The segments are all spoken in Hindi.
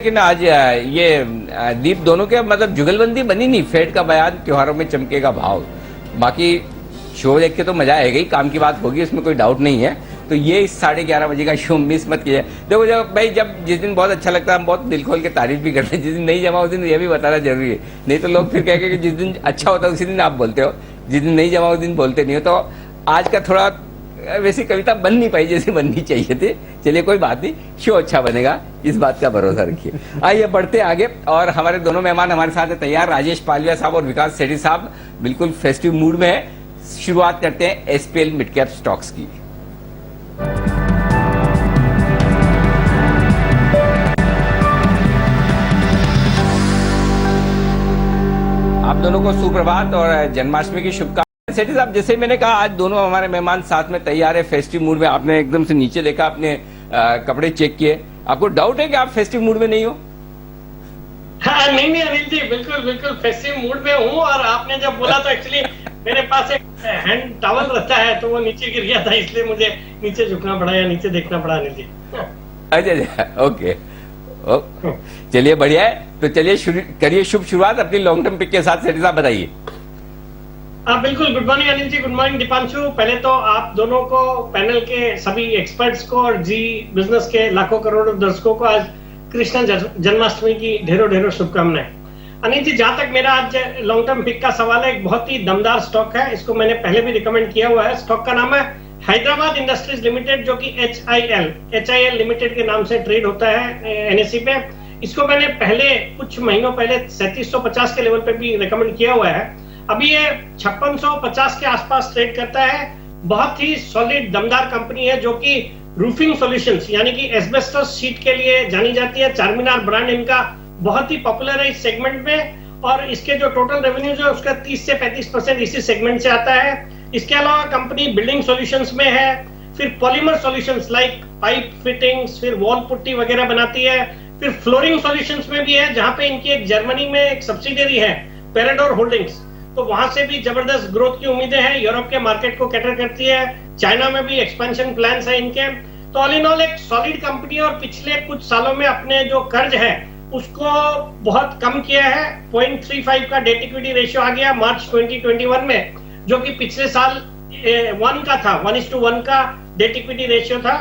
लेकिन आज ये दीप दोनों के मतलब जुगलबंदी बनी नहीं। फेड का बयान, त्योहारों में चमकेगा भाव। बाकी शो देख के तो मजा आएगा ही, काम की बात होगी, इसमें कोई डाउट नहीं है। तो ये 11:30 का शो मिस मत कीजिए। देखो जब भाई जब जिस दिन बहुत अच्छा लगता है हम बहुत दिल खोल के तारीफ भी करते हैं, जिस दिन नहीं जमा उस दिन ये भी बताना जरूरी है। नहीं तो लोग फिर कहेंगे कि जिस दिन अच्छा होता है उसी दिन आप बोलते हो, जिस दिन नहीं जमा उस दिन बोलते नहीं हो। तो आज का थोड़ा वैसी कविता बन नहीं पाई जैसे बननी चाहिए थी। चलिए कोई बात नहीं, शो अच्छा बनेगा, इस बात का भरोसा रखिए। आइए बढ़ते आगे, और हमारे दोनों मेहमान हमारे साथ है तैयार, राजेश पालिया साहब और विकास सेठी साहब बिल्कुल फेस्टिव मूड में है। शुरुआत करते हैं एसपीएल मिड कैप स्टॉक्स की। आप दोनों को सुप्रभात और जन्माष्टमी की शुभकामनाएं। सेठी साहब, जैसे मैंने कहा आज दोनों हमारे मेहमान साथ में तैयार है फेस्टिव मूड में। आपने एकदम से नीचे देखा, अपने कपड़े चेक किए, आपको डाउट है कि आप फेस्टिव मूड में नहीं हो? हाँ, नहीं अनिल जी, बिल्कुल बिल्कुल फेस्टिव मूड में हूँ। और आपने जब बोला तो एक्चुअली मेरे पास एक हैंड टॉवल रहता है तो वो नीचे गिर गया था, इसलिए मुझे नीचे झुकना पड़ा या नीचे देखना पड़ा अनिल जी। अच्छा, ओके, चलिए बढ़िया है। तो चलिए शुरू करिए शुभ शुरुआत अपनी लॉन्ग टर्म पिक के साथ। सेठी साहब बताइए। हाँ बिल्कुल, good morning Anil ji, good morning Deepanshu. पहले तो आप दोनों को, पैनल के सभी एक्सपर्ट्स को और जी बिजनेस के लाखों करोड़ों दर्शकों को आज कृष्ण जन्माष्टमी की ढेरों ढेरों शुभकामनाएं। अनिल जी, जहां तक मेरा आज लॉन्ग टर्म पिक का सवाल है, एक बहुत ही दमदार स्टॉक है, इसको मैंने पहले भी रिकमेंड किया हुआ है। स्टॉक का नाम है हैदराबाद इंडस्ट्रीज लिमिटेड, जो कि HIL लिमिटेड के नाम से ट्रेड होता है NSE पे। इसको मैंने पहले कुछ महीनों पहले 3750 के लेवल पे भी रिकमेंड किया हुआ है। अभी ये 5650 के आसपास ट्रेड करता है। बहुत ही सॉलिड दमदार कंपनी है, जो कि रूफिंग सॉल्यूशंस यानी कि एस्बेस्टस शीट के लिए जानी जाती है। चारमीनार ब्रांड इनका बहुत ही पॉपुलर है इस सेगमेंट में, और इसके जो टोटल रेवेन्यूज है उसका 30 से 35% इसी सेगमेंट से आता है। इसके अलावा कंपनी बिल्डिंग सॉल्यूशंस में है, फिर polymer solutions like pipe fittings, फिर वॉल पुट्टी वगैरह बनाती है, फिर फ्लोरिंग सॉल्यूशंस में भी है, जहां पे इनकी एक जर्मनी में एक सब्सिडियरी है पेराडोर होल्डिंग्स, तो वहां से भी जबरदस्त ग्रोथ की उम्मीदें हैं। यूरोप के मार्केट को कैटर करती है, चाइना में भी एक्सपेंशन प्लान्स है इनके। तो ऑल इन ऑल एक सॉलिड कंपनी, और पिछले कुछ सालों में अपने जो कर्ज है उसको बहुत कम किया है। 0.35 का डेट इक्विटी रेशियो आ गया मार्च 2021 में, जो कि पिछले साल 1 का था, 1:1 का डेट इक्विटी रेशियो था।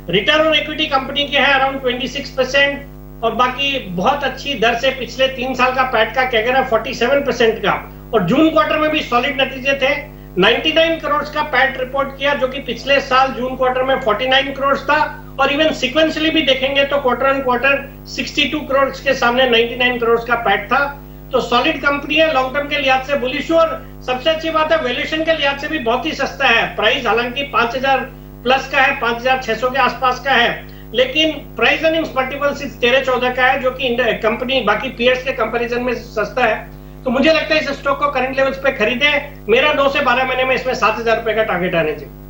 रिटर्न ऑन इक्विटी कंपनी के है अराउंड 26%, और बाकी बहुत अच्छी दर से पिछले 3 साल का पैट का कैगर है 47% का। और जून क्वार्टर में भी सॉलिड नतीजे थे। 99 करोड़ का पैट रिपोर्ट किया, जो कि पिछले साल जून क्वार्टर में 49 करोड़ था। और इवन सिक्वेंशियली भी देखेंगे तो क्वार्टर ऑन क्वार्टर 62 करोड़ के सामने 99 करोड़ का पैट था। तो सॉलिड कंपनी है, लॉन्ग टर्म के लिहाज से बुलिश, और सबसे अच्छी बात है वैल्यूएशन के लिहाज से भी बहुत ही सस्ता है। प्राइस हालांकि 5000 प्लस का है, 5600 के आसपास का है, लेकिन प्राइस अर्निंग्स मल्टीपल 13-14 का है, जो कि कंपनी बाकी पीयर्स के कंपैरिजन में सस्ता है। तो मुझे लगता है इस स्टॉक को करंट लेवल्स पे खरीदे। मेरा 2 से 12 महीने में इसमें 7000 रुपए का टारगेट आने चाहिए।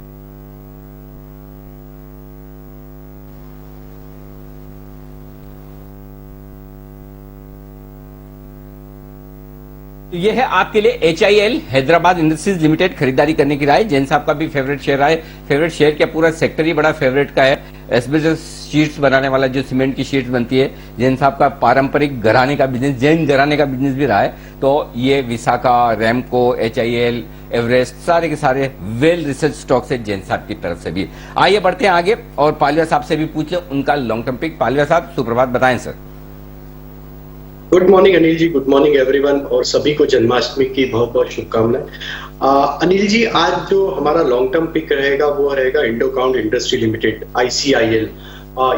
तो ये है आपके लिए HIL हैदराबाद इंडस्ट्रीज लिमिटेड खरीदारी करने की राय। जैन साहब का भी फेवरेट शेयर है, फेवरेट शेयर क्या पूरा सेक्टर ही बड़ा फेवरेट का है। एस्बेस्टस शीट्स बनाने वाला, जो सीमेंट की शीट्स बनती है, जैन साहब का पारंपरिक घराने का बिजनेस, जैन घराने का बिजनेस भी रहा है। तो ये विशाखा, रैमको, HIL, एवरेस्ट, सारे के सारे वेल रिसर्च स्टॉक्स है जैन साहब की तरफ से भी। आइए बढ़ते हैं आगे और पालिया साहब से भी पूछे उनका लॉन्ग टर्म पिक। पालिया साहब सुप्रभात, बताएं sir. Good morning Anil ji, good morning everyone, और सभी को जन्माष्टमी की बहुत बहुत शुभकामनाएं। अनिल जी, आज जो हमारा लॉन्ग टर्म पिक रहेगा वो रहेगा इंडोकाउंट इंडस्ट्री लिमिटेड, ICIL।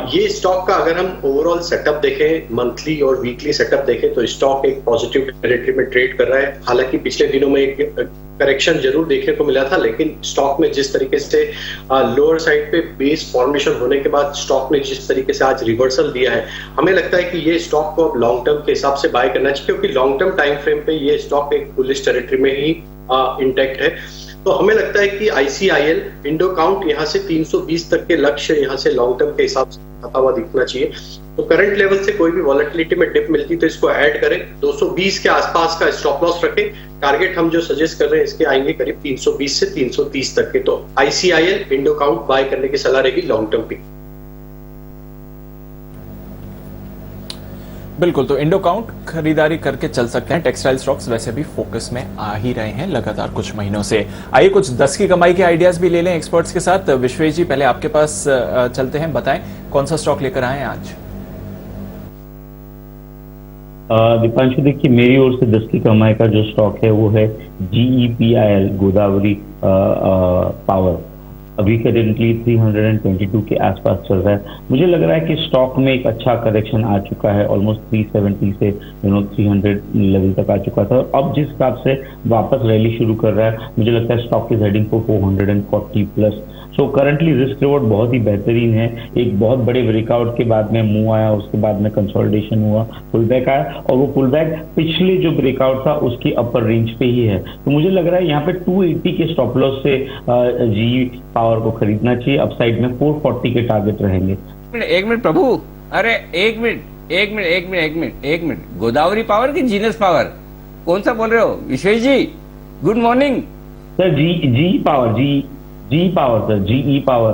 ये स्टॉक का अगर हम ओवरऑल सेटअप देखें, मंथली और वीकली सेटअप देखें, तो स्टॉक एक पॉजिटिव टेरिटरी में ट्रेड कर रहा है। हालांकि पिछले दिनों में एक करेक्शन जरूर देखने को मिला था, लेकिन स्टॉक में जिस तरीके से लोअर साइड पे बेस फॉर्मेशन होने के बाद स्टॉक ने जिस तरीके से आज रिवर्सल दिया है, हमें लगता है कि ये स्टॉक को अब लॉन्ग टर्म के हिसाब से बाय करना चाहिए, क्योंकि लॉन्ग टर्म टाइम फ्रेम पे ये स्टॉक एक बुलिश टेरिटरी में ही इंटैक्ट है। तो हमें लगता है कि ICIL इंडोकाउंट यहाँ से 320 तक के लक्ष्य यहाँ से लॉन्ग टर्म के हिसाब से आता हुआ दिखना चाहिए। तो करंट लेवल से कोई भी वॉलेटिलिटी में डिप मिलती तो इसको ऐड करें। 220 के आसपास का स्टॉप लॉस रखें। टारगेट हम जो सजेस्ट कर रहे हैं इसके आएंगे करीब 320 से 330 तक के। तो ICIL इंडोकाउंट बाय करने की सलाह रहेगी लॉन्ग टर्म पे। बिल्कुल, तो इंडो काउंट खरीदारी करके चल सकते हैं। टेक्सटाइल स्टॉक्स वैसे भी फोकस में आ ही रहे हैं लगातार कुछ महीनों से। आइए कुछ 10 की कमाई के आइडियाज भी ले लें एक्सपर्ट्स के साथ। विश्वेश जी, पहले आपके पास चलते हैं, बताएं कौन सा स्टॉक लेकर आए हैं आज। दीपांशु, देखिए मेरी ओर से 10 की कमाई का जो स्टॉक है वो है GEPIL, गोदावरी पावर। अभी करेंटली 322 के आसपास चल रहा है। मुझे लग रहा है कि स्टॉक में एक अच्छा करेक्शन आ चुका है, ऑलमोस्ट 370 से 300 लेवल तक आ चुका था। अब जिस हिसाब से वापस रैली शुरू कर रहा है, मुझे लगता है stock is heading for 440 plus. So currently risk reward बहुत ही बेहतरीन है। एक बहुत बड़े ब्रेकआउट के बाद में मूव आया, उसके बाद में कंसोलिडेशन हुआ, पुल बैक आया, और वो पुल बैक पिछले जो ब्रेकआउट था उसकी अपर रेंज पे ही है। तो मुझे लग रहा है यहाँ पे 280 के स्टॉप लॉस से GE पावर को खरीदना चाहिए। अपसाइड में 440 के टारगेट रहेंगे। एक मिनट प्रभु, अरे एक मिनट, गोदावरी पावर की जीनस पावर कौन सा बोल रहे हो Vishwesh ji? Good morning sir. GE power sir, GE power,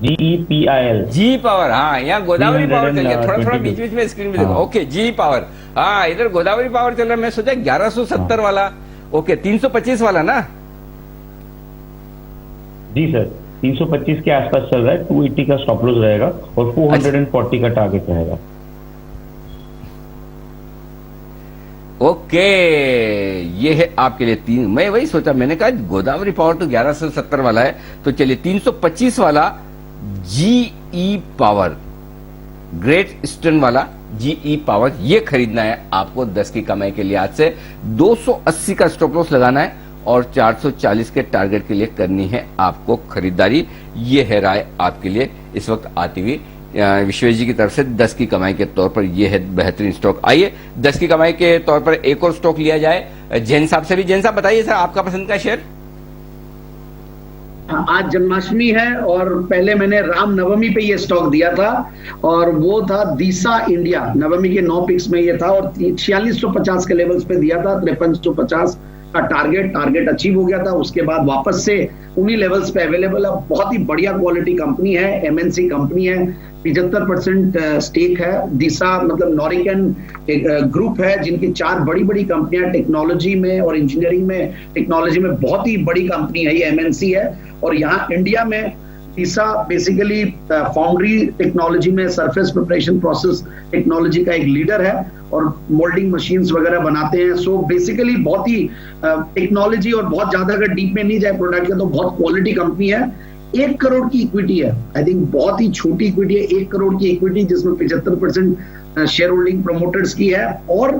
GEPIL, G power. हाँ, यहाँ गोदावरी पावर चल गया, थोड़ा बीच बीच में स्क्रीन में देखो। ओके, जी पावर, हाँ इधर गोदावरी पावर चल रहा है। मैं सोचा 1170 वाला, ओके 325 वाला ना? जी सर, 325 के आसपास चल रहा है। 280 का स्टॉप लॉस रहेगा और 440 का टारगेट रहेगा। ओके, ये है आपके लिए 3। मैं वही सोचा, मैंने कहा गोदावरी पावर तो 1170 वाला है, तो चलिए 325 वाला GE पावर, ग्रेट ईस्टर्न वाला GE पावर, ये खरीदना है आपको 10 की कमाई के लिए। आज से 280 का स्टॉप लॉस लगाना है और 440 के टारगेट के लिए करनी है आपको खरीदारी। ये है राय आपके लिए इस वक्त आती हुई विश्वेश जी की तरफ से 10 की कमाई के तौर पर। यह है बेहतरीन स्टॉक। आइए 10 की कमाई के तौर पर एक और स्टॉक लिया जाए जैन साहब से भी। जैन साहब बताइए सर, आपका पसंद का शेयर। आज जन्माष्टमी है और पहले मैंने राम नवमी पे ये स्टॉक दिया था और वो था दीसा इंडिया। नवमी के 9 पिक्स में ये था और 4650 के लेवल्स पे दिया था। 5350 का टारगेट अचीव हो गया था। उसके बाद वापस से उन्हीं लेवल्स पे अवेलेबल है। बहुत ही बढ़िया क्वालिटी कंपनी है, MNC कंपनी है, 75% स्टेक है। दिशा मतलब नॉरिकन ग्रुप है जिनकी 4 बड़ी बड़ी कंपनियां टेक्नोलॉजी में और इंजीनियरिंग में, टेक्नोलॉजी में बहुत ही बड़ी कंपनी है, ये MNC है। और यहाँ इंडिया में दिशा बेसिकली फाउंड्री टेक्नोलॉजी में सरफेस प्रिपरेशन प्रोसेस टेक्नोलॉजी का एक लीडर है और मोल्डिंग मशीन्स वगैरह बनाते हैं। सो बेसिकली बहुत ही टेक्नोलॉजी और बहुत ज्यादा अगर डीप में नहीं जाए प्रोडक्ट के तो बहुत क्वालिटी कंपनी है। 1 करोड़ की इक्विटी है, आई थिंक बहुत ही छोटी इक्विटी है। 1 करोड़ की इक्विटी जिसमें 75% शेयर होल्डिंग प्रोमोटर्स की है और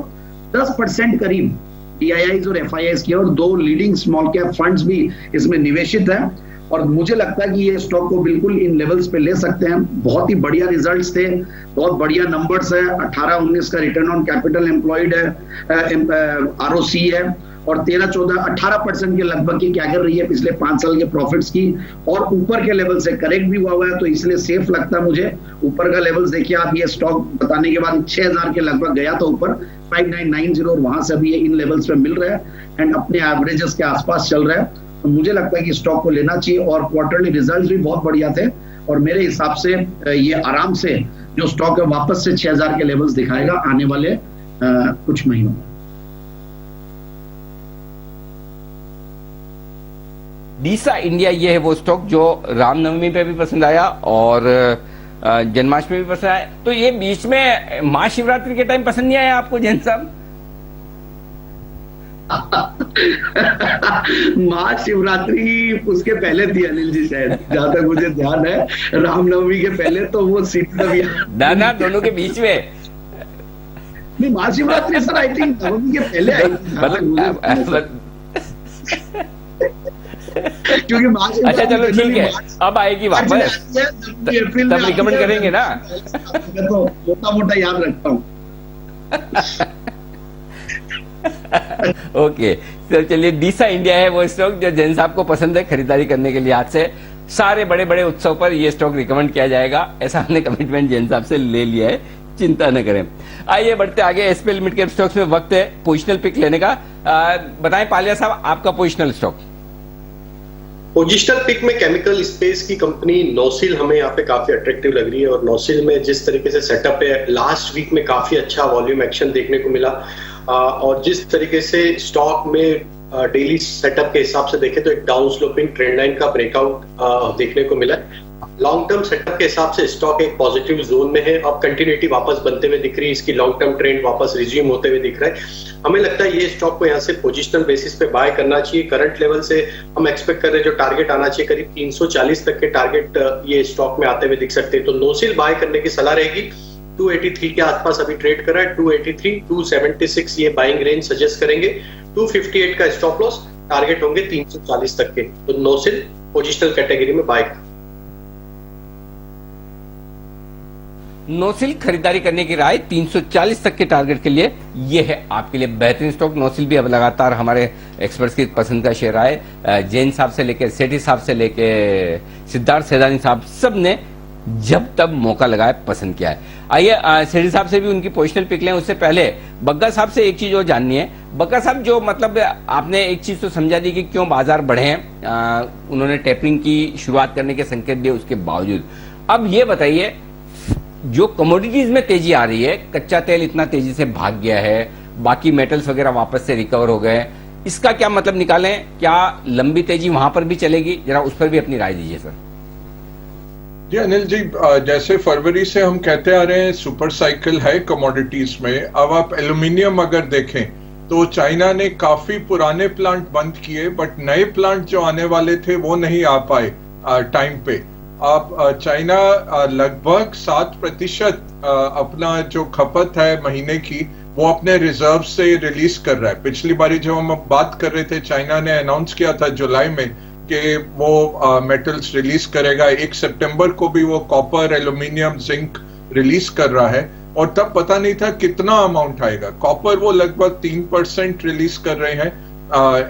10% करीब DIIs और FIIs की है और 2 लीडिंग स्मॉल कैप फंड्स भी इसमें निवेशित है। और मुझे लगता है कि ये स्टॉक को बिल्कुल इन लेवल्स पे ले सकते हैं। बहुत ही बढ़िया रिजल्ट्स थे, बहुत बढ़िया नंबर्स है। 18-19 का रिटर्न ऑन कैपिटल एम्प्लॉयड है, ROC है और 13-14-18% के लगभग की क्या कर रही है पिछले 5 साल के प्रॉफिट्स की और ऊपर के लेवल से करेक्ट भी हुआ है, तो इसलिए सेफ लगता है मुझे। ऊपर का लेवल्स देखिए आप, ये स्टॉक बताने के बाद 6000 के लगभग गया था ऊपर, 5990 और वहां से भी ये इन लेवल्स पे मिल रहा है एंड अपने एवरेजेस के आसपास चल रहा है। तो मुझे लगता है कि स्टॉक को लेना चाहिए और क्वार्टरली रिजल्ट्स भी बहुत बढ़िया थे और मेरे हिसाब से ये आराम से जो स्टॉक है वापस से 6000 के लेवल्स दिखाएगा आने वाले कुछ महीनों में। डीसा इंडिया, ये है वो स्टॉक जो रामनवमी पे भी पसंद आया और जन्माष्टमी भी पसंद आया। तो ये बीच में महाशिवरात्रि के टाइम पसंद नहीं आया आपको जैन साहब? महाशिवरात्रि उसके पहले थी अनिल जी, शायद जहां तक मुझे ध्यान है। रामनवमी के पहले तो वो ना दोनों के बीच में नहीं, महाशिवरात्रि सर आई थिंक नवमी के पहले आई थी। क्योंकि अच्छा चलो ठीक है, अब आएगी वापस तब रिकमेंड करेंगे ना। तो मोटा मोटा याद रखता हूँ। ओके, तो चलिए डीसा इंडिया है वो स्टॉक जो जैन साहब को पसंद है खरीदारी करने के लिए। आज से सारे बड़े बड़े उत्सव पर ये स्टॉक रिकमेंड किया जाएगा, ऐसा हमने कमिटमेंट जैन साहब से ले लिया है, चिंता न करें। आइए बढ़ते आगे। SPL मिड कैप स्टॉक्स में वक्त है पोजिशनल पिक लेने का। बताएं पालिया साहब, आपका पोजिशनल स्टॉक। पोजिशनल पिक में केमिकल स्पेस की कंपनी नोसिल हमें यहाँ पे काफी अट्रैक्टिव लग रही है, और नोसिल में जिस तरीके से सेटअप है, लास्ट वीक में काफी अच्छा वॉल्यूम एक्शन देखने को मिला, और जिस तरीके से स्टॉक में डेली सेटअप के हिसाब से देखें तो एक डाउन स्लोपिंग ट्रेंड लाइन का ब्रेकआउट देखने को मिला। लॉन्ग टर्म सेटअप के हिसाब से स्टॉक एक पॉजिटिव जोन में है, अब कंटिन्यूटी वापस बनते हुए दिख रही है, इसकी लॉन्ग टर्म ट्रेंड वापस रिज्यूम होते हुए दिख रहा है। हमें लगता है ये स्टॉक को यहाँ से पोजिशनल बेसिस पे बाय करना चाहिए। करंट लेवल से हम एक्सपेक्ट कर रहे हैं जो टारगेट आना चाहिए करीब 340 तक के टारगेट ये स्टॉक में आते हुए दिख सकते हैं, तो नोसिल बाय करने की सलाह रहेगी। 283 के आसपास अभी ट्रेड कर रहा है, 283 276 ये बाइंग रेंज सजेस्ट करेंगे। 258 का स्टॉप लॉस, टारगेट होंगे 340 तक के, तो नोसिल पोजिशनल कैटेगरी में बाय। नोसिल खरीदारी करने की राय 340 तक के टारगेट के लिए, ये है आपके लिए बेहतरीन स्टॉक। नोसिल भी अब लगातार हमारे एक्सपर्ट्स की पसंद का शेयर है। जैन साहब से लेके सेठी साहब से लेके सिद्धार्थ सेदानी साहब, सब ने जब तब मौका लगाए पसंद किया है। आइए सेठी साहब से भी उनकी पोजिशनल पिक लें, उससे पहले बग्गा साहब से एक चीज और जाननी है। बग्गा साहब, जो मतलब आपने एक चीज तो समझा दी कि क्यों बाजार बढ़े हैं, उन्होंने टेपरिंग की शुरुआत करने के संकेत दिए, उसके बावजूद अब ये बताइए, जो कमोडिटीज में तेजी आ रही है, कच्चा तेल इतना तेजी से भाग गया है, बाकी मेटल्स वगैरह वापस से रिकवर हो गए, इसका क्या मतलब निकालें? क्या लंबी तेजी वहां पर भी चलेगी? जरा उस पर भी अपनी राय दीजिए सर। जी अनिल जी, जैसे फरवरी से हम कहते आ रहे हैं सुपर साइकिल है कमोडिटीज में। अब आप एल्यूमिनियम अगर देखें तो चाइना ने काफी पुराने प्लांट बंद किए, बट नए प्लांट जो आने वाले थे वो नहीं आ पाए टाइम पे। आप चाइना लगभग 7% अपना जो खपत है महीने की वो अपने रिजर्व से रिलीज कर रहा है। पिछली बारी जब हम बात कर रहे थे, चाइना ने अनाउंस किया था जुलाई में कि वो मेटल्स रिलीज करेगा। 1 सितंबर को भी वो कॉपर, एल्यूमिनियम, जिंक रिलीज कर रहा है, और तब पता नहीं था कितना अमाउंट आएगा। कॉपर वो लगभग 3% रिलीज कर रहे हैं,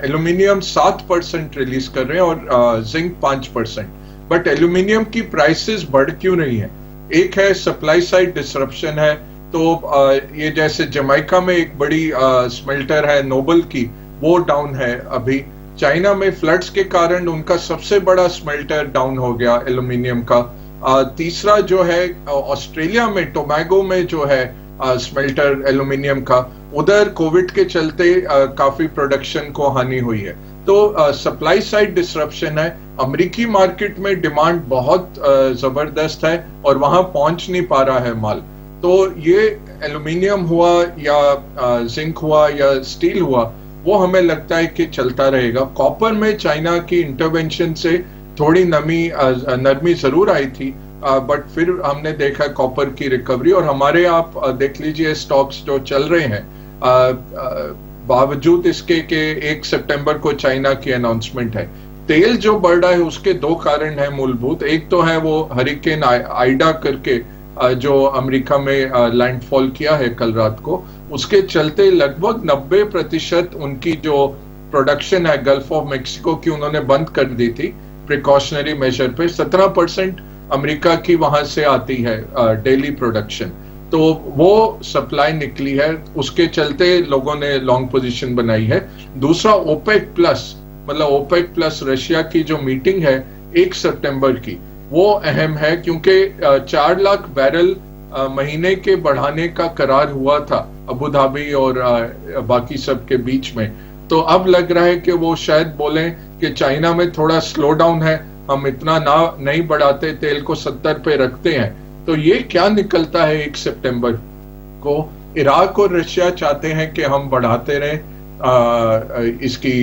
एल्यूमिनियम 7% रिलीज कर रहे हैं, और जिंक 5%। बट एल्यूमिनियम की प्राइसेस बढ़ क्यों रही है? एक है सप्लाई साइड डिसरप्शन है, तो ये जैसे जमैका में एक बड़ी स्मेल्टर है नोबल की, वो डाउन है अभी। चाइना में फ्लड्स के कारण उनका सबसे बड़ा स्मेल्टर डाउन हो गया एल्यूमिनियम का। तीसरा जो है ऑस्ट्रेलिया में टोबैगो में जो है स्मेल्टर एल्यूमिनियम का, उधर कोविड के चलते काफी प्रोडक्शन को हानि हुई है। तो सप्लाई साइड डिसरप्शन है। अमेरिकी मार्केट में डिमांड बहुत जबरदस्त है और वहां पहुंच नहीं पा रहा है माल। तो ये एल्यूमिनियम हुआ या जिंक हुआ या स्टील हुआ, वो हमें लगता है कि चलता रहेगा। कॉपर में चाइना की इंटरवेंशन से थोड़ी नरमी जरूर आई थी, बट फिर हमने देखा कॉपर की रिकवरी। और हमारे आप देख लीजिए स्टॉक्स जो चल रहे हैं, बावजूद इसके कि 1 सितंबर को चाइना की अनाउंसमेंट है। तेल जो बढ़ रहा है उसके 2 कारण है मूलभूत। एक तो है वो हरिकेन आइडा करके जो अमेरिका में लैंडफॉल किया है कल रात को, उसके चलते लगभग 90% उनकी जो प्रोडक्शन है गल्फ ऑफ मेक्सिको की उन्होंने बंद कर दी थी प्रिकॉशनरी मेजर पे। 17% अमेरिका की वहां से आती है डेली प्रोडक्शन, तो वो सप्लाई निकली है, उसके चलते लोगों ने लॉन्ग पोजीशन बनाई है। दूसरा ओपेक प्लस, मतलब ओपेक प्लस रशिया की जो मीटिंग है 1 सितंबर की, वो अहम है क्योंकि 4 लाख बैरल महीने के बढ़ाने का करार हुआ था अबू धाबी और बाकी सब के बीच में। तो अब लग रहा है कि वो शायद बोलें कि चाइना में थोड़ा स्लो डाउन है, हम इतना नहीं बढ़ाते, तेल को 70 पे रखते हैं। तो ये क्या निकलता है 1 सितंबर को? इराक और रशिया चाहते हैं कि हम बढ़ाते रहें इसकी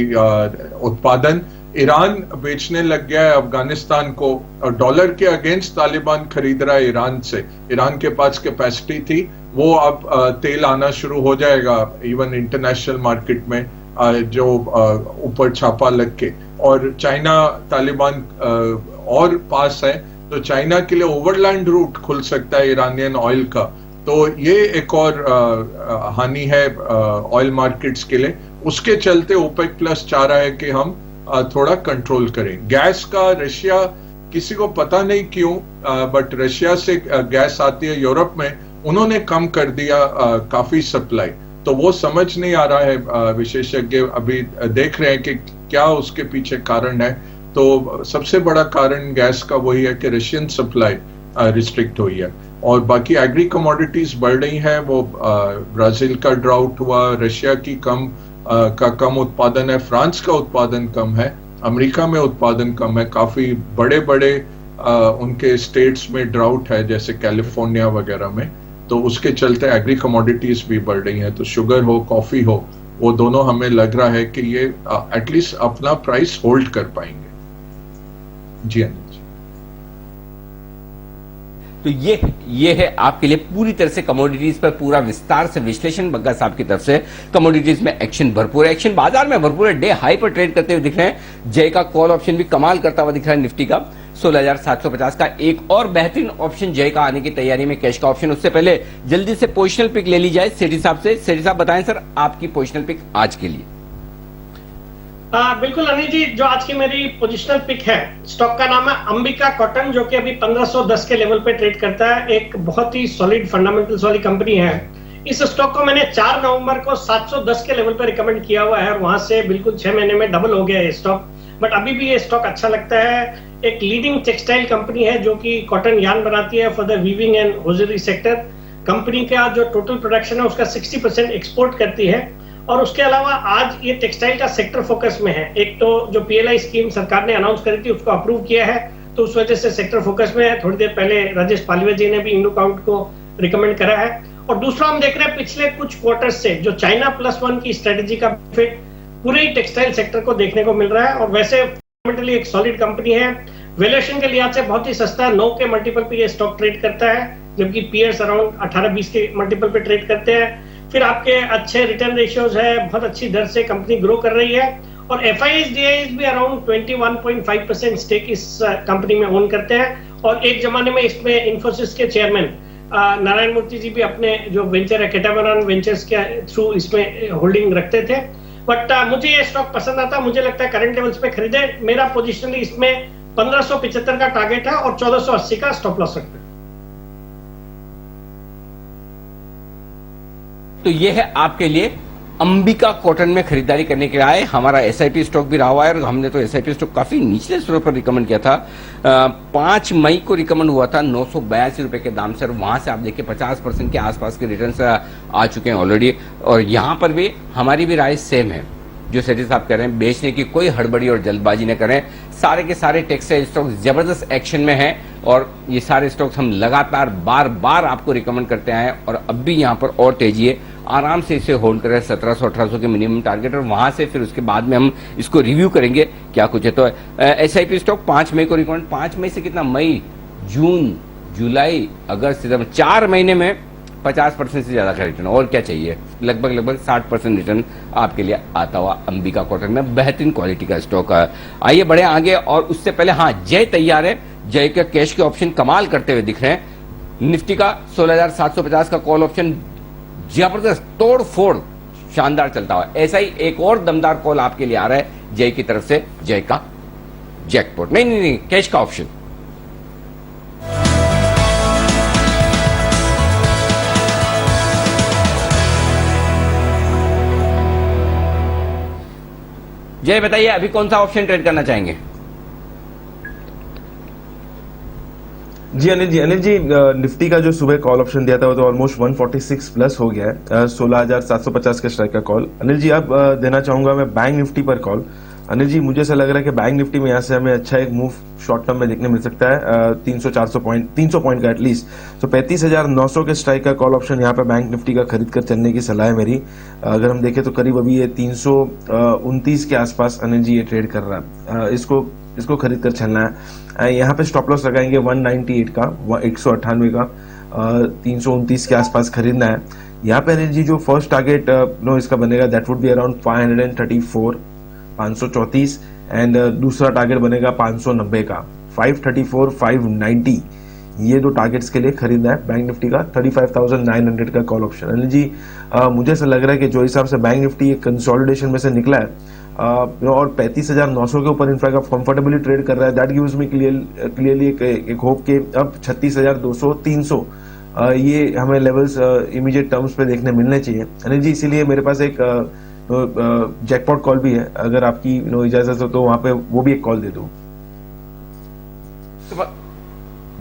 उत्पादन। ईरान बेचने लग गया है अफगानिस्तान को, और डॉलर के अगेंस्ट तालिबान खरीद रहा है ईरान से। ईरान के पास कैपेसिटी थी, वो अब तेल आना शुरू हो जाएगा इवन इंटरनेशनल मार्केट में, जो ऊपर छापा लग के। और चाइना तालिबान और पास है, तो चाइना के लिए ओवरलैंड रूट खुल सकता है ईरानियन ऑयल का। तो ये एक और हानि है ऑयल मार्केट्स के लिए। उसके चलते ओपेक प्लस चाह रहा है कि हम थोड़ा कंट्रोल करें। गैस का रशिया, किसी को पता नहीं क्यों, बट रशिया से गैस आती है यूरोप में, उन्होंने कम कर दिया काफी सप्लाई। तो वो समझ नहीं आ रहा है, विशेषज्ञ अभी देख रहे हैं कि क्या उसके पीछे कारण है। तो सबसे बड़ा कारण गैस का वही है कि रशियन सप्लाई रिस्ट्रिक्ट हुई है। और बाकी एग्री कमोडिटीज बढ़ रही हैं, वो ब्राजील का ड्राउट हुआ, रशिया की कम उत्पादन है, फ्रांस का उत्पादन कम है, अमेरिका में उत्पादन कम है, काफी बड़े बड़े उनके स्टेट्स में ड्राउट है जैसे कैलिफोर्निया वगैरह में, तो उसके चलते एग्री कमोडिटीज भी बढ़ रही हैं। तो शुगर हो, कॉफी हो, वो दोनों हमें लग रहा है कि ये एटलीस्ट अपना प्राइस होल्ड कर पाएंगे। जी अनिल जी। तो ये है आपके लिए पूरी तरह से कमोडिटीज पर पूरा विस्तार से विश्लेषण बग्गा साहब की तरफ से। कमोडिटीज में एक्शन भरपूर है, एक्शन बाजार में भरपूर है, डे हाई पर ट्रेड करते हुए दिख रहे हैं। जय का कॉल ऑप्शन भी कमाल करता हुआ दिख रहा है, निफ्टी का 16,750 का एक और बेहतरीन ऑप्शन जय का आने की तैयारी में, कैश का ऑप्शन। उससे पहले जल्दी से पोजिशनल पिक ले ली जाए सेठी साहब से। सेठी साहब बताएं सर आपकी पोजिशनल पिक आज के लिए। बिल्कुल अनिल जी, जो आज की मेरी पोजिशनल पिक है, स्टॉक का नाम है अंबिका कॉटन, जो कि अभी 1510 के लेवल पे ट्रेड करता है। एक बहुत ही सॉलिड फंडामेंटल्स वाली कंपनी है। इस स्टॉक को मैंने 4 नवंबर को 710 के लेवल पे रिकमेंड किया हुआ है और वहां से बिल्कुल 6 महीने में डबल हो गया है स्टॉक। बट अभी भी ये स्टॉक अच्छा लगता है। एक लीडिंग टेक्सटाइल कंपनी है जो कि कॉटन यार्न बनाती है for the weaving and hosiery sector. Company का जो टोटल प्रोडक्शन है उसका 60% एक्सपोर्ट करती है। और उसके अलावा आज ये टेक्सटाइल का सेक्टर फोकस में है। एक तो जो PLI स्कीम सरकार ने अनाउंस करी थी उसको अप्रूव किया है, तो उस वजह से सेक्टर फोकस में है। थोड़ी देर पहले राजेश पालीवाल जी ने भी इंडो काउंट को रिकमेंड करा है। और दूसरा हम देख रहे हैं पिछले कुछ क्वार्टर्स से जो चाइना +1 की स्ट्रेटेजी का इफेक्ट पूरे ही टेक्सटाइल सेक्टर को देखने को मिल रहा है। और वैसे फंडामेंटली एक सॉलिड कंपनी है। वैल्यूएशन के लिहाज से बहुत ही सस्ता है, 9 के मल्टीपल पे ये स्टॉक ट्रेड करता है, जबकि पीयर्स अराउंड 18-20 के मल्टीपल पे ट्रेड करते हैं। फिर आपके अच्छे रिटर्न रेशियोज है, बहुत अच्छी दर से कंपनी ग्रो कर रही है। और FIIs DIIs भी अराउंड 21.5% स्टेक इस कंपनी में ओन करते हैं। और एक जमाने में इसमें इन्फोसिस के चेयरमैन नारायण मूर्ति जी भी अपने जो वेंचर है कैटामरान वेंचर्स के थ्रू इसमें होल्डिंग रखते थे। बट मुझे ये स्टॉक पसंद आता, मुझे लगता है करंट लेवल्स पे खरीदे। मेरा पोजिशनली इसमें 1575 का टारगेट है और 1480 का स्टॉप लॉस रखते हैं। तो ये है आपके लिए अंबिका कॉटन में खरीदारी करने के लिए आए। हमारा SIP स्टॉक भी रहा हुआ है और हमने तो SIP स्टॉक काफी निचले स्तर पर रिकमेंड किया था। 5 मई को रिकमेंड हुआ था 982 रुपए के दाम से, और वहां से आप देखिए 50% के आसपास के रिटर्न्स आ चुके हैं ऑलरेडी। और यहां पर भी हमारी भी राय सेम है जो सेठी साहब कह रहे हैं, बेचने की कोई हड़बड़ी और जल्दबाजी न करें। सारे के सारे टेक्सटाइल स्टॉक जबरदस्त एक्शन में हैं और ये सारे स्टॉक्स हम लगातार बार बार आपको रिकमेंड करते आए हैं। और अब भी यहाँ पर और तेजी है, आराम से इसे होल्ड करें 1700-1800 के मिनिमम टारगेट, और वहां से फिर उसके बाद में हम इसको रिव्यू करेंगे क्या कुछ है। तो SIP स्टॉक 5 मई को रिकमेंड, 5 मई से कितना, मई, जून, जुलाई, अगस्त, सितंबर, 4 महीने में 50% से ज्यादा का रिटर्न। और क्या चाहिए, लगभग 60% रिटर्न आपके लिए आता हुआ अंबिका कॉटन में बेहतरीन क्वालिटी का स्टॉक है। आइए बढ़े आगे, और उससे पहले हाँ, जय तैयार है। जय का कैश के ऑप्शन कमाल करते हुए दिख रहे हैं। निफ्टी का 16,750 का कॉल ऑप्शन जबरदस्त तोड़ फोड़ शानदार चलता हुआ। ऐसा ही एक और दमदार कॉल आपके लिए आ रहा है जय की तरफ से, जय का जैकपॉट, नहीं, कैश का ऑप्शन। जय बताइए अभी कौन सा ऑप्शन ट्रेड करना चाहेंगे? जी अनिल जी, निफ्टी का जो सुबह कॉल ऑप्शन दिया था वो तो ऑलमोस्ट 146 प्लस हो गया है, 16,750 के स्ट्राइक का कॉल। अनिल जी अब देना चाहूंगा मैं बैंक निफ्टी पर कॉल। अनिल जी मुझे ऐसा लग रहा है कि बैंक निफ्टी में यहाँ से हमें अच्छा एक मूव शॉर्ट टर्म में देखने मिल सकता है, 300-400 पॉइंट, 300 पॉइंट का एटलीस्ट। तो 35,900 के स्ट्राइक का कॉल ऑप्शन यहाँ पे बैंक निफ्टी का खरीद कर चलने की सलाह है मेरी। अगर हम देखें तो करीब अभी ये 329 के आसपास अनिल जी ये ट्रेड कर रहा है, इसको खरीद कर चलना है। यहाँ पे स्टॉप लॉस लगाएंगे 198 का, 198 का, 329 के आसपास खरीदना है। यहाँ पे अनिल जी जो फर्स्ट टारगेट इसका बनेगा that would be around 534, 534, and दूसरा टारगेट बनेगा 590 का, 534, 590। ये दो टारगेट्स के लिए खरीदना है बैंक निफ्टी का। 35,900 का कॉल ऑप्शन। अनिल जी मुझे ऐसा लग रहा है कि जो हिसाब से बैंक निफ्टी एक कंसोलिडेशन में से निकला है और 35,900 के ऊपर इनफैक्ट कंफर्टेबली ट्रेड कर रहा है, दैट गिव्स मी क्लियरली एक होप के अब 36,200, 300 ये हमें लेवल्स इमीडिएट टर्म्स पे देखने मिलने चाहिए अनिल जी। इसीलिए मेरे पास एक जैकपॉट कॉल भी है, अगर आपकी इजाजत हो तो वहां पे वो भी एक कॉल दे दूं।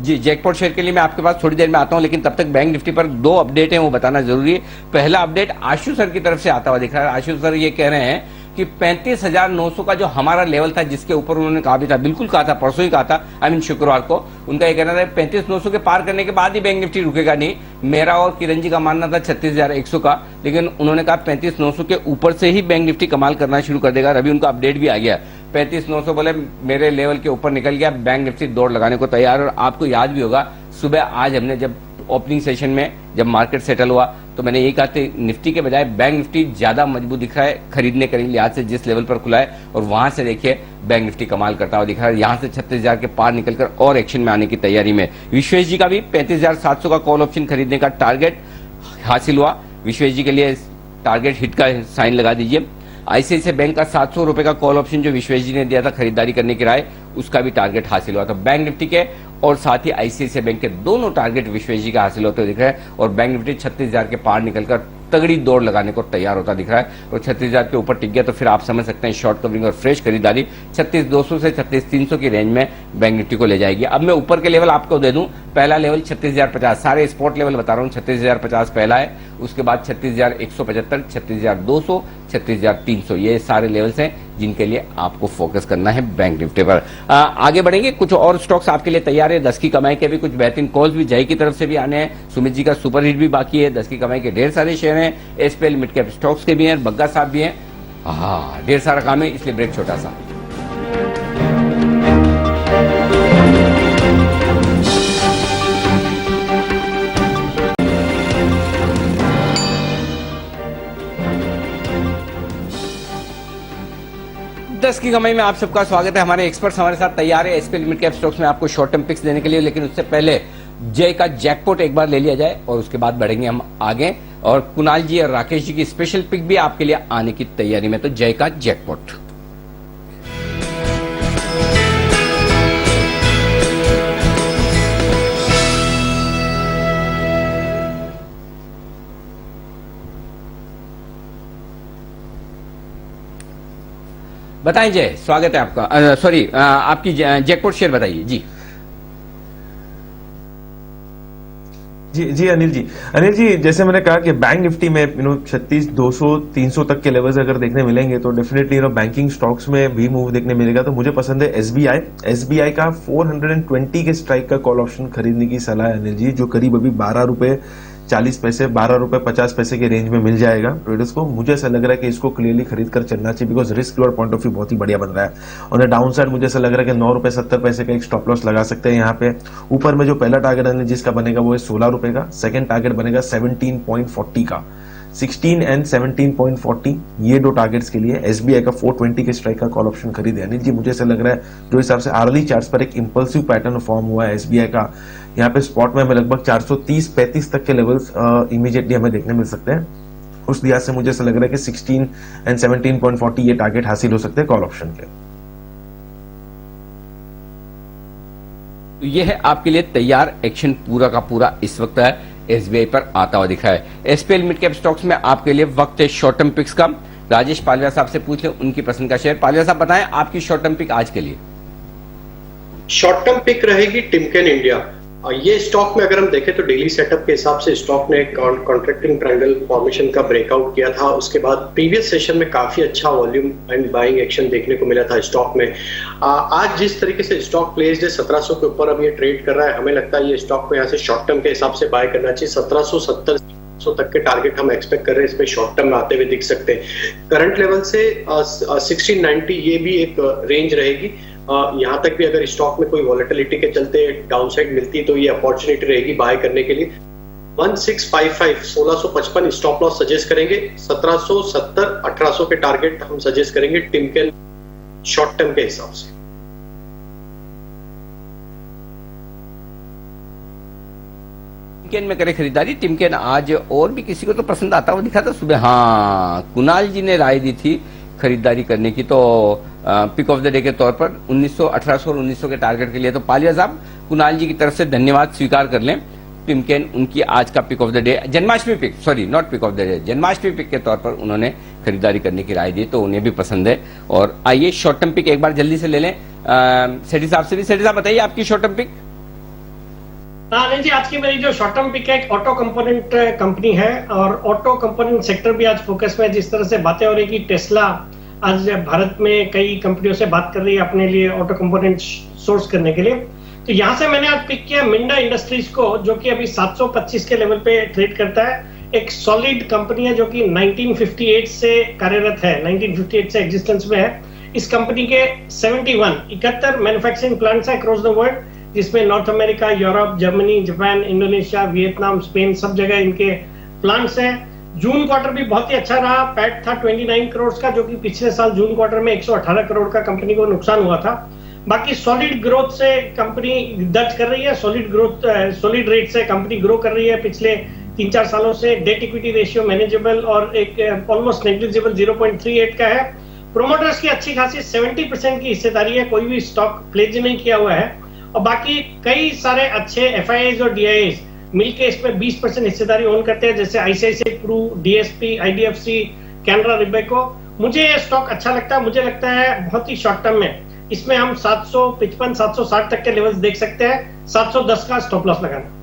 जी, जैकपॉट शेयर के लिए मैं आपके पास थोड़ी देर में आता हूं, लेकिन तब तक बैंक निफ्टी पर 2 अपडेट हैं, वो बताना जरूरी है। पहला अपडेट आशु सर की तरफ से आता हुआ दिख रहा है। आशु सर ये कह रहे हैं कि 35,900 का जो हमारा लेवल था, जिसके ऊपर उन्होंने कहा भी था, बिल्कुल कहा था, परसों ही कहा था, शुक्रवार को, उनका ये कहना था 35,900 के पार करने के बाद ही बैंक निफ्टी रुकेगा नहीं। मेरा और किरण जी का मानना था 36,100 का, लेकिन उन्होंने कहा 35,900 के ऊपर से ही बैंक निफ्टी कमाल करना शुरू कर देगा। अभी उनका अपडेट भी आ गया, 35,900 बोले मेरे लेवल के ऊपर निकल गया, बैंक निफ्टी दौड़ लगाने को तैयार। और आपको याद भी होगा, सुबह आज हमने जब ओपनिंग सेशन में जब मार्केट सेटल हुआ तो मैंने यही कहा था, निफ्टी के बजाय बैंक निफ्टी ज्यादा मजबूत दिख रहा है खरीदने के लिहाज से, जिस लेवल पर खुला है, और वहां से देखिए बैंक निफ्टी कमाल करता हुआ दिख रहा है। यहां से 36,000 के पार निकलकर और एक्शन में आने की तैयारी में। विश्वेश जी का भी 35,700 का कॉल ऑप्शन खरीदने का टारगेट हासिल हुआ। विश्वेश जी के लिए टारगेट हिट का साइन लगा दीजिए। आईसीआईसीआई बैंक का 700 रुपए का कॉल ऑप्शन जो विश्वेश जी ने दिया था खरीदारी करने की राय, उसका भी टारगेट हासिल हुआ। तो बैंक निफ्टी के और साथ ही आईसीआईसीआई बैंक के दोनों टारगेट विश्वेश जी का हासिल होते दिख रहे हैं, और बैंक निफ्टी 36,000 के पार निकलकर तगड़ी दौड़ लगाने को तैयार होता दिख रहा है। और 36,000 के ऊपर टिक गया तो फिर आप समझ सकते हैं शॉर्ट कवरिंग और फ्रेश खरीदारी 36,200 से 36,300 की रेंज में बैंक निफ्टी को ले जाएगी। अब मैं ऊपर के लेवल आपको दे दूं, पहला लेवल 36,050, सारे स्पॉट लेवल बता रहा हूं, 36,050 पहला है, उसके बाद 36,175, 36,200, 36,300, ये सारे लेवल्स हैं जिनके लिए आपको फोकस करना है बैंक निफ्टी पर। आगे बढ़ेंगे, कुछ और स्टॉक्स आपके लिए तैयार है। 10 की कमाई के भी कुछ बेहतरीन कॉल्स भी जय की तरफ से भी आने हैं। सुमित जी का सुपर हिट भी बाकी है। 10 की कमाई के ढेर सारे शेयर हैं, एसपीएल मिड कैप स्टॉक्स के भी हैं, बग्गा साहब भी हैं। हाँ, ढेर सारा काम है, इसलिए ब्रेक छोटा सा। दस की कमाई में आप सबका स्वागत है। हमारे एक्सपर्ट्स हमारे साथ तैयार है एसपीएल मिड कैप स्टॉक्स में आपको शॉर्ट टर्म पिक्स देने के लिए, लेकिन उससे पहले जय का जैकपॉट एक बार ले लिया जाए और उसके बाद बढ़ेंगे हम आगे। और कुणाल जी और राकेश जी की स्पेशल पिक भी आपके लिए आने की तैयारी में। तो जय का जैकपॉट। बताएं जय, स्वागत है आपका। सॉरी, आपकी जैकपॉट शेयर बताइए जी। जी अनिल जी, जैसे मैंने कहा कि बैंक निफ्टी में 36,200, 300 तक के लेवल्स अगर देखने मिलेंगे तो डेफिनेटली बैंकिंग स्टॉक्स में भी मूव देखने मिलेगा। तो मुझे पसंद है एसबीआई का 420 के स्ट्राइक का कॉल ऑप्शन खरीदने की सलाह है अनिल जी, जो करीब अभी 12 रुपए 40 पैसे, 12 रुपए 50 पैसे के रेंज में मिल जाएगा ट्रेडर्स को। मुझे ऐसा लग रहा है कि इसको क्लियरली खरीद कर चलना चाहिए, because risk reward point of view बहुत ही बढ़िया बन रहा है। और डाउन साइड मुझे ऐसा लग रहा है कि 9 रुपए 70 पैसे का एक स्टॉप लॉस लगा सकते हैं यहाँ पे। ऊपर में जो पहला टारगेट जिसका बनेगा वो है 16 रुपए का, सेकंड टारगेट बनेगा 17.40 का। 16 एंड 17.40 ये दो टारगेट्स के लिए एसबीआई का 420 के स्ट्राइक का कॉल ऑप्शन खरीदे अनिल जी। मुझे ऐसा लग रहा है जो हिसाब से आर्ली चार्ट्स पर एक इंपल्सिव पैटर्न फॉर्म हुआ है एसबीआई का, यहाँ पे स्पॉट में हमें लगभग 430-35 तक के लेवल्स इमीडिएटली हमें देखने मिल सकते हैं। उस लिहाज से मुझे ऐसा लग रहा है कि 16 एंड 17.40 ये टारगेट हासिल हो सकते हैं कॉल ऑप्शन के। तो ये है आपके लिए तैयार एक्शन पूरा का पूरा इस वक्त है एसबीआई पर आता हुआ दिखा है। एसपीएल मिड कैप स्टॉक्स में आपके लिए वक्त है शॉर्ट टर्म पिक्स का। राजेश पालिया साहब से पूछ लें उनकी पसंद का शेयर। पालिया साहब बताएं आपकी शॉर्ट टर्म पिक आज के लिए। शॉर्ट टर्म पिक रहेगी टिमकेन इंडिया। ये स्टॉक में अगर हम देखें तो डेली सेटअप के हिसाब से स्टॉक ने कॉन्ट्रैक्टिंग ट्रायंगल फॉर्मेशन का ब्रेकआउट किया था। उसके बाद प्रीवियस सेशन में काफी अच्छा वॉल्यूम एंड बाइंग एक्शन देखने को मिला था स्टॉक में। आज जिस तरीके से स्टॉक प्लेस्ड है 1700 के ऊपर अब ये ट्रेड कर रहा है, हमें लगता है ये स्टॉक को यहाँ से शॉर्ट टर्म के हिसाब से बाय करना चाहिए। 1770 तक के टारगेट हम एक्सपेक्ट कर रहे हैं इसमें शॉर्ट टर्म में आते हुए दिख सकते हैं। करंट लेवल से 1690 ये भी एक रेंज रहेगी। यहां तक भी अगर स्टॉक में कोई वॉलेटिलिटी के चलते डाउनसाइड मिलती है तो ये अपॉर्चुनिटी रहेगी बाय करने के लिए। 1655 1655 स्टॉप लॉस सजेस्ट करेंगे। 1770 1800 के टारगेट हम सजेस्ट करेंगे टिमकेन शॉर्ट टर्म के हिसाब से। टिमकेन में करें खरीदारी। टिमकेन आज और भी किसी को तो पसंद आता हुआ दिखा था सुबह। हाँ, कुणाल जी ने राय दी थी खरीदारी करने की, तो पिक ऑफ द डे के तौर पर 1900, 1800 और 1900 के टारगेट के लिए। तो पालिया साहब कुणाल जी की तरफ से धन्यवाद स्वीकार कर लें। टिमकेन उनकी आज का pick of the day, Janmashtami pick, sorry not pick of the day, Janmashtami pick के तौर पर उन्होंने खरीदारी करने की राय दी, तो उन्हें भी पसंद है। और आइए शॉर्ट टर्म पिक एक बार जल्दी से ले लें सेठी साहब से भी। सेठी साहब बताइए आपकी शॉर्ट टर्म पिक। हाँ अनिल जी, आज की मेरी जो शॉर्ट टर्म पिक है ऑटो कंपोनेंट कंपनी है और ऑटो कंपोनेंट सेक्टर भी आज फोकस में है। जिस तरह से बातें हो रही कि टेस्ला आज भारत में कई कंपनियों से बात कर रही है अपने लिए ऑटो कंपोनेंट सोर्स करने के लिए, तो यहां से मैंने आज पिक किया मिंडा इंडस्ट्रीज को, जो कि अभी 725 के लेवल पे ट्रेड करता है। एक सॉलिड कंपनी है जो कि 1958 से कार्यरत है, 1958 से एग्जिस्टेंस में है। इस कंपनी के 71 मैन्युफैक्चरिंग प्लांट्स है अक्रॉस द वर्ल्ड, जिसमें north America, Europe, Germany, Japan, Indonesia, Vietnam, Spain, सब जगह इनके प्लांट्स हैं। जून क्वार्टर भी बहुत ही अच्छा रहा, पैट था 29 करोड़ का, जो कि पिछले साल जून क्वार्टर में 118 करोड़ का कंपनी को नुकसान हुआ था। बाकी सॉलिड ग्रोथ से कंपनी दर्ज कर रही है, सॉलिड रेट से कंपनी ग्रो कर रही है पिछले 3-4 सालों से। डेट इक्विटी रेशियो मैनेजेबल और एक ऑलमोस्ट नेग्लिजिबल 0.38 का है। प्रोमोटर्स की अच्छी खासी 70% की हिस्सेदारी है, कोई भी स्टॉक प्लेज नहीं किया हुआ है। और बाकी कई सारे अच्छे एफआईआईज और डीआईआईज मिलके इसमें 20% हिस्सेदारी ओन करते हैं, जैसे ICICI Pru, DSP, IDFC, Canara Robeco. मुझे ये स्टॉक अच्छा लगता है, मुझे लगता है बहुत ही शॉर्ट टर्म में इसमें हम 755, 760 तक के लेवल्स देख सकते हैं, 710 का स्टॉप लॉस लगाना।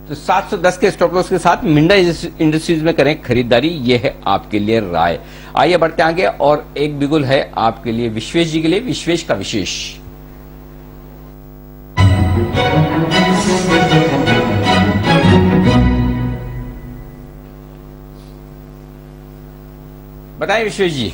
तो 710 के स्टॉप लॉस के साथ मिंडा इंडस्ट्रीज में करें खरीदारी, ये है आपके लिए राय। आइए बढ़ते आगे और एक बिगुल है आपके लिए विश्वेश जी के लिए, विश्वेश का विशेष। बताएं विश्वेश जी।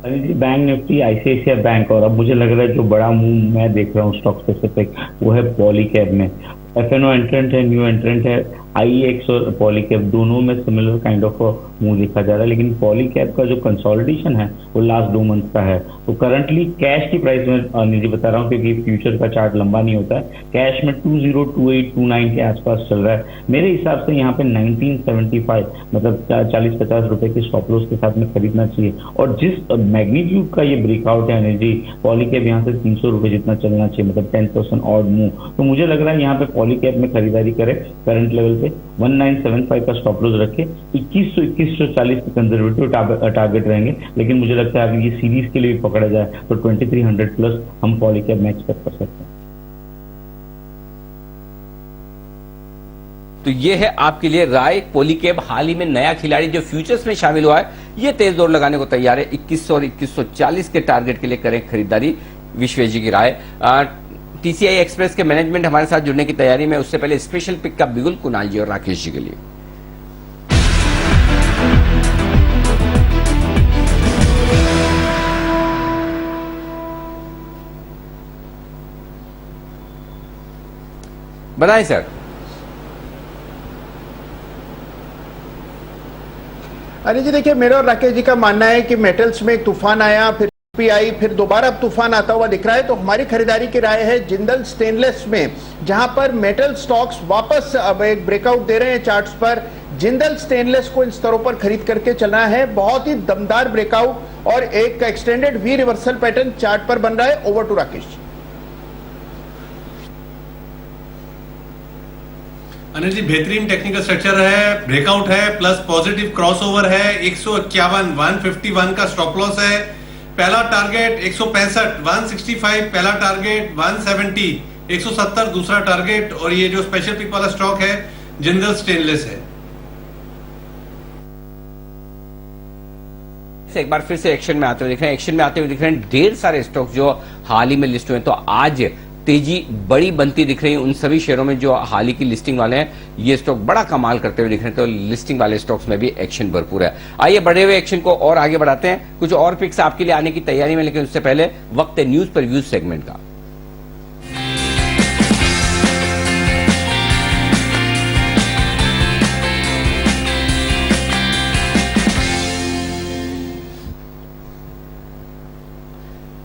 अनिल जी, बैंक निफ्टी, आईसीआईसीआई बैंक, और अब मुझे लग रहा है जो बड़ा मूव मैं देख रहा हूँ स्टॉक स्पेसिफिक वो है पॉलीकैब में। एफएनओ एंट्रेंट है, न्यू एंट्रेंट है। आईएक्स और पॉलीकैब दोनों में सिमिलर काइंड ऑफ मूव देखा जा रहा है, लेकिन पॉलीकैब का जो कंसोलिडेशन है वो लास्ट 2 मंथ का है। तो करंटली कैश की प्राइस में अनिल जी बता रहा हूँ, क्योंकि फ्यूचर का चार्ट लंबा नहीं होता है, कैश में 2028-29 के आसपास चल रहा है। मेरे हिसाब से यहाँ पे 1975 मतलब 40-50 रुपए के स्टॉप लॉस के साथ में खरीदना चाहिए। और जिस मैग्नीट्यूड का ये ब्रेकआउट है अनिल जी, पॉलीकैब यहाँ से 300 रुपए जितना चलना चाहिए, मतलब 10% ऑड मूव। तो मुझे लग रहा है यहाँ पे पॉलीकैब में खरीदारी करें करंट लेवल पे 1975 का स्टॉप लॉस रखे, 2140 के कंजर्वेटिव टारगेट रहेंगे। लेकिन मुझे लगता है अगर ये सीरीज के लिए भी पकड़ा जाए तो 2300 प्लस हम पॉलीकैब में एक्सपेक्ट कर सकते हैं। तो ये है आपके लिए राय। पॉलीकैब हाल ही में नया खिलाड़ी जो फ्यूचर्स में शामिल हुआ है, ये तेज दौड़ लगाने को तैयार है। 2100 और 2140 के टारगेट के लिए करें खरीदारी, विश्वेश जी की राय। टीसीआई एक्सप्रेस के मैनेजमेंट हमारे साथ जुड़ने की तैयारी में, उससे पहले स्पेशल पिक का बिगुल कुणाल जी और राकेश जी के लिए। बताएं सर। अनिल जी देखिए, मेरा और राकेश जी का मानना है कि मेटल्स में एक तूफान आया, फिर आई, फिर दोबारा अब तूफान आता हुआ दिख रहा है। तो हमारी खरीदारी की राय है जिंदल स्टेनलेस में, जहां पर मेटल स्टॉक्स वापस अब एक ब्रेकआउट दे रहे हैं चार्ट्स पर। जिंदल स्टेनलेस को इन स्तरों पर खरीद करके चलना है। बहुत ही दमदार ब्रेकआउट और एक extended V reversal pattern chart पर बन रहा है। Over to Rakesh ji. अनिल जी, बेहतरीन टेक्निकल स्ट्रक्चर है, ब्रेकआउट है, प्लस पॉजिटिव क्रॉसओवर है। 151, 151 का स्टॉप लॉस है। पहला टारगेट 165, 165 पहला टारगेट, 170, 170 दूसरा टारगेट। और ये जो स्पेशल पिक वाला स्टॉक है जिंदल स्टेनलेस है। एक बार फिर से एक्शन में आते हुए दिख रहे हैं ढेर सारे स्टॉक जो हाल ही में लिस्ट हुए। तो आज तेजी बड़ी बनती दिख रही है उन सभी शेयरों में जो हाल ही की लिस्टिंग वाले हैं। ये स्टॉक बड़ा कमाल करते हुए दिख रहे हैं, तो लिस्टिंग वाले स्टॉक्स में भी एक्शन भरपूर है। आइए बढ़े हुए एक्शन को और आगे बढ़ाते हैं। कुछ और पिक्स आपके लिए आने की तैयारी में, लेकिन उससे पहले वक्त है न्यूज पर व्यूज सेगमेंट का।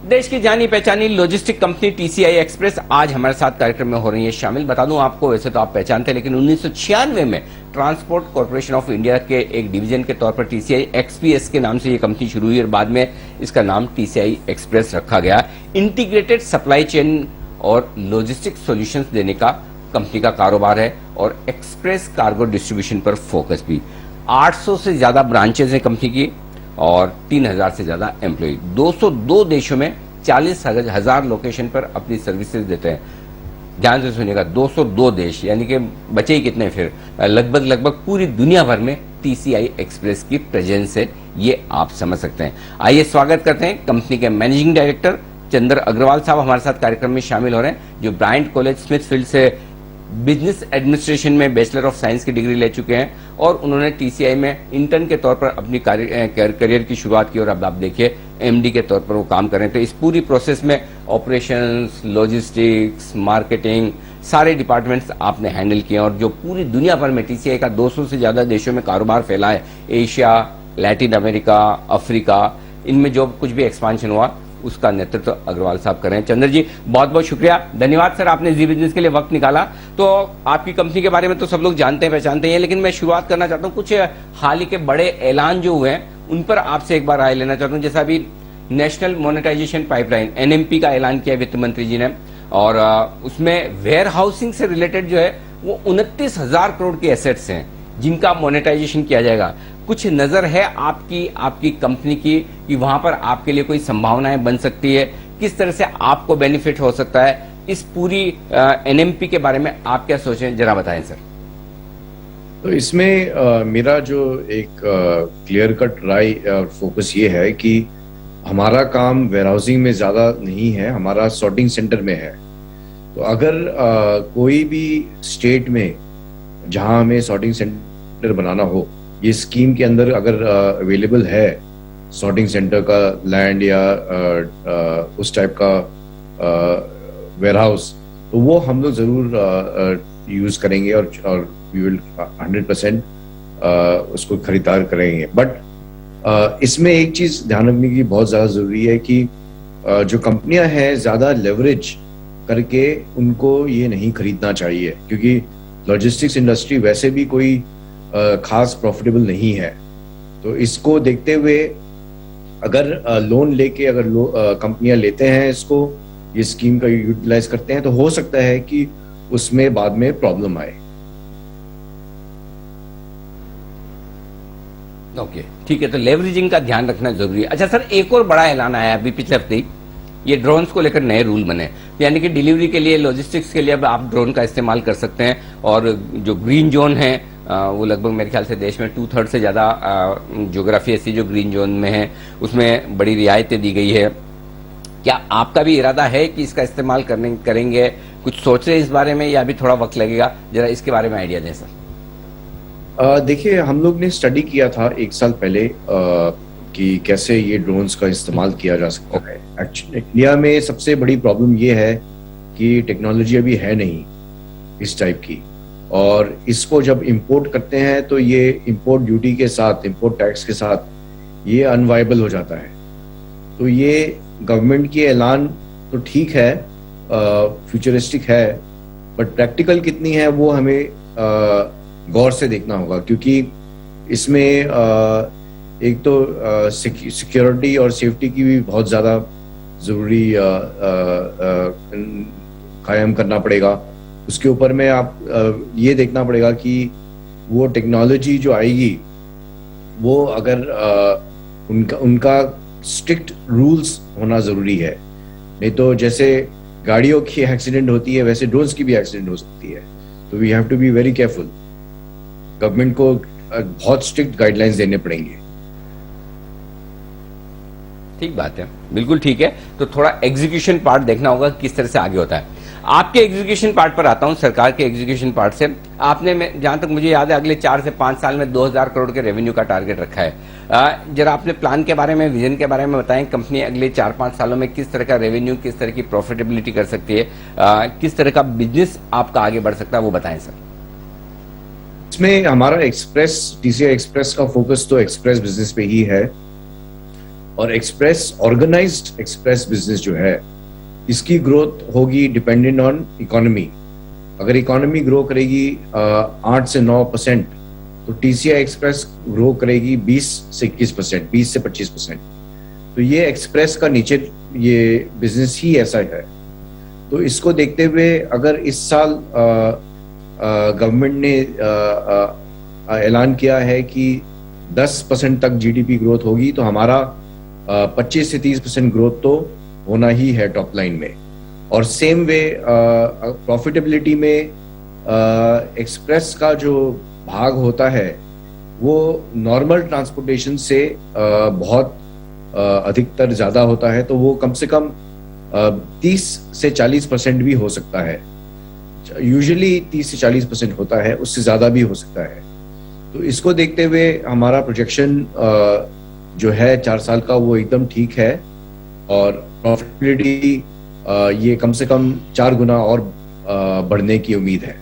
देश की जानी पहचानी लॉजिस्टिक कंपनी टीसीआई एक्सप्रेस आज हमारे साथ कार्यक्रम में हो रही है शामिल। बता दूं आपको, वैसे तो आप पहचानते हैं, लेकिन 1996 में ट्रांसपोर्ट कॉर्पोरेशन ऑफ इंडिया के एक डिवीजन के तौर पर टीसीआई एक्सपीएस के नाम से ये कंपनी शुरू हुई और बाद में इसका नाम टीसीआई एक्सप्रेस रखा गया। इंटीग्रेटेड सप्लाई चेन और लॉजिस्टिक सॉल्यूशंस देने का कंपनी का कारोबार है और एक्सप्रेस कार्गो डिस्ट्रीब्यूशन पर फोकस भी। 800 से ज्यादा ब्रांचेज हैं कंपनी की और 3,000 से ज्यादा एम्प्लॉय, 202 देशों में 40,000 लोकेशन पर अपनी सर्विसेज देते हैं। ध्यान से सुनिएगा, 202 देश, यानी कि बचे ही कितने फिर, लगभग पूरी दुनिया भर में TCI एक्सप्रेस की प्रेजेंस है, ये आप समझ सकते हैं। आइए स्वागत करते हैं कंपनी के मैनेजिंग डायरेक्टर चंद्र अग्रवाल साहब हमारे साथ कार्यक्रम में शामिल हो रहे हैं, जो ब्रायंट कॉलेज स्मिथफील्ड से बिजनेस एडमिनिस्ट्रेशन में बैचलर ऑफ साइंस की डिग्री ले चुके हैं और उन्होंने TCI में इंटर्न के तौर पर अपनी करियर की शुरुआत की और अब आप देखिए MD के तौर पर वो काम कर रहे हैं। तो इस पूरी प्रोसेस में ऑपरेशंस, लॉजिस्टिक्स, मार्केटिंग, सारे डिपार्टमेंट्स आपने हैंडल किए और जो पूरी दुनिया भर में TCI का 200 से ज्यादा देशों में कारोबार फैला है, एशिया, लैटिन अमेरिका, अफ्रीका, इनमें जो कुछ भी एक्सपांशन हुआ उसका नेतृत्व अग्रवाल साहब कर रहे हैं। चंद्र जी बहुत बहुत शुक्रिया, धन्यवाद सर, आपने जी बिजनेस के लिए वक्त निकाला। तो आपकी कंपनी के बारे में तो सब लोग जानते हैं, पहचानते हैं, लेकिन मैं शुरुआत करना चाहता हूं कुछ हाल ही के बड़े ऐलान जो हुए हैं उन पर आपसे एक बार राय लेना चाहता हूं। जैसा अभी नेशनल मोनेटाइजेशन पाइपलाइन NMP का ऐलान किया वित्त मंत्री जी ने और उसमें वेयर हाउसिंग से रिलेटेड जो है वो 29,000 करोड़ के एसेट्स हैं जिनका मोनेटाइजेशन किया जाएगा। कुछ नजर है आपकी कंपनी की कि वहां पर आपके लिए कोई संभावनाएं बन सकती है, किस तरह से आपको बेनिफिट हो सकता है, इस पूरी NMP के बारे में आप क्या सोचें, जरा बताएं सर। तो इसमें मेरा जो एक क्लियर कट राय और फोकस ये है कि हमारा काम वेयरहाउसिंग में ज्यादा नहीं है, हमारा सॉर्टिंग सेंटर में है। तो अगर कोई भी स्टेट में जहां हमें सॉर्टिंग सेंटर बनाना हो, ये स्कीम के अंदर अगर अवेलेबल है सॉर्टिंग सेंटर का लैंड या उस टाइप का वेयरहाउस, तो वो हम लोग जरूर यूज करेंगे और वी विल 100% उसको खरीदार करेंगे। बट इसमें एक चीज ध्यान रखने की बहुत ज्यादा जरूरी है कि जो कंपनियां हैं ज्यादा लेवरेज करके उनको ये नहीं खरीदना चाहिए, क्योंकि लॉजिस्टिक्स इंडस्ट्री वैसे भी कोई खास प्रॉफिटेबल नहीं है। तो इसको देखते हुए अगर लोन लेके अगर कंपनियां लेते हैं इसको, ये स्कीम का यूटिलाइज करते हैं, तो हो सकता है कि उसमें बाद में प्रॉब्लम आए। ओके, ठीक है, तो लेवरेजिंग का ध्यान रखना जरूरी है। अच्छा सर, एक और बड़ा ऐलान आया अभी पिछले हफ्ते ही, ये ड्रोन्स को लेकर नए रूल बने, यानी कि डिलीवरी के लिए, लॉजिस्टिक्स के लिए अब आप ड्रोन का इस्तेमाल कर सकते हैं और जो ग्रीन जोन है वो लगभग मेरे ख्याल से देश में 2/3 से ज्यादा ज्योग्राफी ऐसी जो ग्रीन जोन में है उसमें बड़ी रियायतें दी गई है। क्या आपका भी इरादा है कि इसका इस्तेमाल करेंगे, कुछ सोच रहे इस बारे में या अभी थोड़ा वक्त लगेगा, जरा इसके बारे में आइडिया दें सर। देखिए, हम लोग ने स्टडी किया था 1 साल पहले कि कैसे ये ड्रोन्स का इस्तेमाल किया जा सकता है। एक्चुअली इंडिया में सबसे बड़ी प्रॉब्लम ये है कि टेक्नोलॉजी अभी है नहीं इस टाइप की, और इसको जब इंपोर्ट करते हैं तो ये इंपोर्ट ड्यूटी के साथ, इंपोर्ट टैक्स के साथ ये अनवाइबल हो जाता है। तो ये गवर्नमेंट की ऐलान तो ठीक है, फ्यूचरिस्टिक है, बट प्रैक्टिकल कितनी है वो हमें गौर से देखना होगा, क्योंकि इसमें एक तो सिक्योरिटी और सेफ्टी की भी बहुत ज़्यादा ज़रूरी कायम करना पड़ेगा। उसके ऊपर में आप ये देखना पड़ेगा कि वो टेक्नोलॉजी जो आएगी वो अगर उनका स्ट्रिक्ट रूल्स होना ज़रूरी है, नहीं तो जैसे गाड़ियों की एक्सीडेंट होती है वैसे ड्रोन्स की भी एक्सीडेंट हो सकती है। तो we have to be very careful. Government को बहुत स्ट्रिक्ट गाइडलाइंस देने पड़ेंगे। ठीक बात है, बिल्कुल ठीक है। तो थोड़ा एग्जीक्यूशन पार्ट देखना होगा किस तरह से आगे होता है। आपके एग्जीक्यूशन पार्ट पर आता हूं, सरकार के एग्जीक्यूशन पार्ट से। आपने, जहां तक मुझे याद है, अगले 4 से 5 साल में 2,000 करोड़ के रेवेन्यू का टारगेट रखा है। जरा अपने प्लान के बारे में, विजन के बारे में बताएं। कंपनी अगले 4-5 सालों में किस तरह का रेवेन्यू, किस तरह की प्रॉफिटेबिलिटी कर सकती है, किस तरह का बिजनेस आपका आगे बढ़ सकता है, वो बताएं सर। इसमें हमारा TCI एक्सप्रेस का फोकस तो एक्सप्रेस बिजनेस पे ही है, और ऑर्गेनाइज्ड एक्सप्रेस बिजनेस जो है इसकी ग्रोथ होगी डिपेंडेंट ऑन इकोनॉमी। अगर इकोनॉमी ग्रो करेगी 8 से 9%, तो TCI एक्सप्रेस ग्रो करेगी 20 से 21%, 20 से 25%। तो ये एक्सप्रेस का नीचे ये बिजनेस ही ऐसा है। तो इसको देखते हुए अगर इस साल गवर्नमेंट ने ऐलान किया है कि 10% तक जीडीपी ग्रोथ होगी तो हमारा 25 से 30% ग्रोथ तो होना ही है टॉप लाइन में। और सेम वे प्रॉफिटेबिलिटी में एक्सप्रेस का जो भाग होता है वो नॉर्मल ट्रांसपोर्टेशन से बहुत अधिकतर ज्यादा होता है, तो वो कम से कम 30 से 40% भी हो सकता है। यूजुअली 30 से 40% होता है, उससे ज्यादा भी हो सकता है। तो इसको देखते हुए हमारा प्रोजेक्शन जो है 4 साल का वो एकदम ठीक है और प्रॉफिटेबिलिटी ये कम से कम 4 गुना और बढ़ने की उम्मीद है।